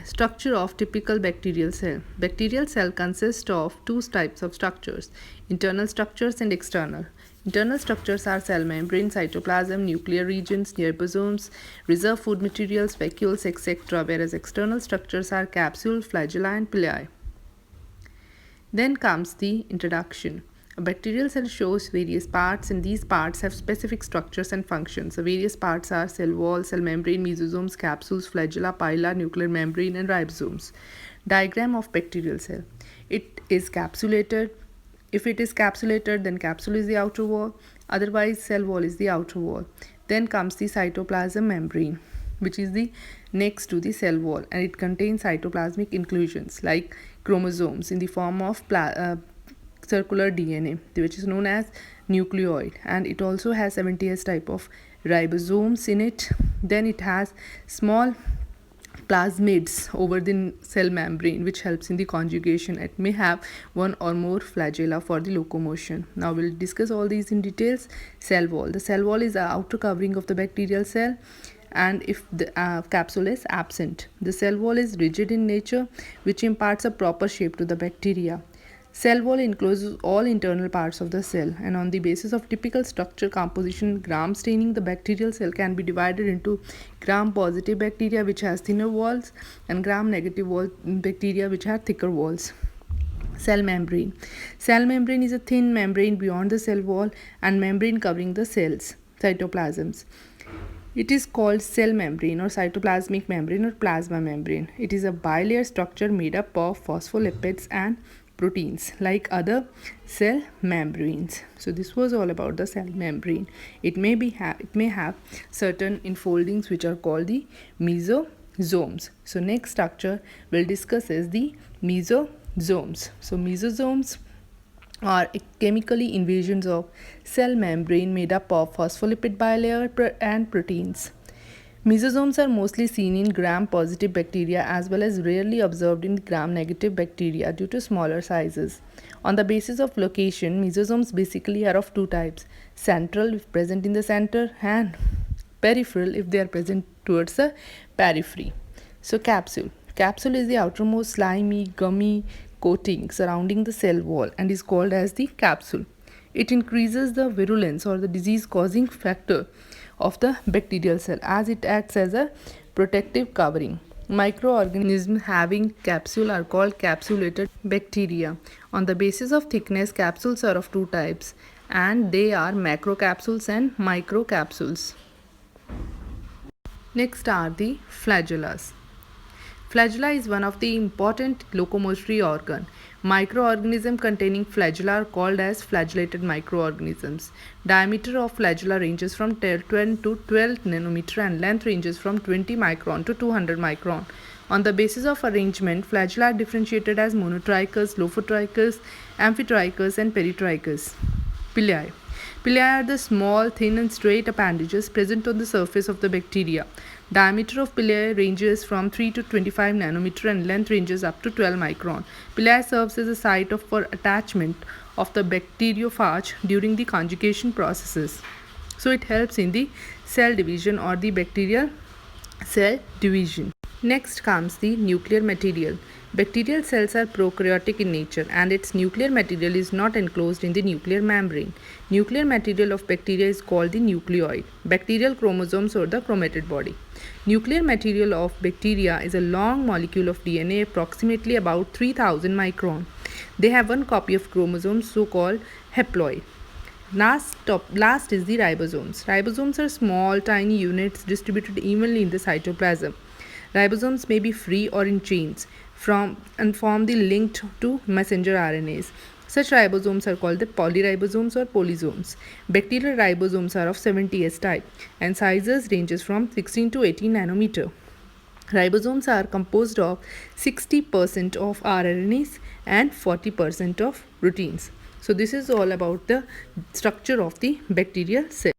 Structure of typical bacterial cell. Bacterial cell consists of two types of structures, internal structures and external. Internal structures are cell membrane, cytoplasm, nuclear regions, ribosomes, reserve food materials, vacuoles, etc., whereas external structures are capsule, flagella, and pili. Then comes the introduction. A bacterial cell shows various parts, and these parts have specific structures and functions. The various parts are cell wall, cell membrane, mesosomes, capsules, flagella, pila, nuclear membrane, and ribosomes. Diagram of bacterial cell. It is capsulated. If it is capsulated, then capsule is the outer wall. Otherwise, cell wall is the outer wall. Then comes the cytoplasm membrane, which is the next to the cell wall, and it contains cytoplasmic inclusions like chromosomes in the form of circular DNA, which is known as nucleoid, and it also has 70s type of ribosomes in it. Then it has small plasmids over the cell membrane, which helps in the conjugation. It may have one or more flagella for the locomotion. Now we'll discuss all these in details. Cell wall. The cell wall is the outer covering of the bacterial cell, and if the capsule is absent, the cell wall is rigid in nature, which imparts a proper shape to the bacteria. Cell wall encloses all internal parts of the cell, and on the basis of typical structure composition gram staining, the bacterial cell can be divided into gram positive bacteria, which has thinner walls, and gram negative bacteria, which have thicker walls. Cell membrane. Cell membrane is a thin membrane beyond the cell wall and membrane covering the cells, cytoplasms. It is called cell membrane or cytoplasmic membrane or plasma membrane. It is a bilayer structure made up of phospholipids and proteins like other cell membranes. So this was all about the cell membrane. It may have certain enfoldings which are called the mesosomes. So next structure we'll discuss is the mesosomes. So mesosomes are chemically invasions of cell membrane made up of phospholipid bilayer and proteins. Mesosomes are mostly seen in gram-positive bacteria as well as rarely observed in gram-negative bacteria due to smaller sizes. On the basis of location, mesosomes basically are of two types: central if present in the center, and peripheral if they are present towards the periphery. So capsule. Capsule is the outermost slimy, gummy coating surrounding the cell wall and is called as the capsule. It increases the virulence or the disease-causing factor of the bacterial cell as it acts as a protective covering. Microorganisms having capsule are called capsulated bacteria. On the basis of thickness, capsules are of two types, and they are macrocapsules and microcapsules. Next are the flagellas. Flagella is one of the important locomotory organ. Microorganisms containing flagella are called as flagellated microorganisms. Diameter of flagella ranges from 10 to 12 nanometer and length ranges from 20 micron to 200 micron. On the basis of arrangement, flagella are differentiated as monotrichous, lophotrichous, amphitrichous, and peritrichous. Pili. Pili are the small, thin, and straight appendages present on the surface of the bacteria. Diameter of pili ranges from 3 to 25 nanometer and length ranges up to 12 micron. Pili serves as a site for attachment of the bacteriophage during the conjugation processes. So it helps in the cell division or the bacterial cell division. Next comes the nuclear material. Bacterial cells are prokaryotic in nature, and its nuclear material is not enclosed in the nuclear membrane. Nuclear material of bacteria is called the nucleoid, bacterial chromosomes or the chromatid body. Nuclear material of bacteria is a long molecule of DNA approximately about 3000 micron. They have one copy of chromosomes, so called haploid. Last is the ribosomes. Ribosomes are small, tiny units distributed evenly in the cytoplasm. Ribosomes may be free or in chains and form the linked to messenger RNAs. Such ribosomes are called the polyribosomes or polysomes. Bacterial ribosomes are of 70s type and sizes ranges from 16 to 18 nanometer. Ribosomes are composed of 60% of RNAs and 40% of proteins. So this is all about the structure of the bacterial cell.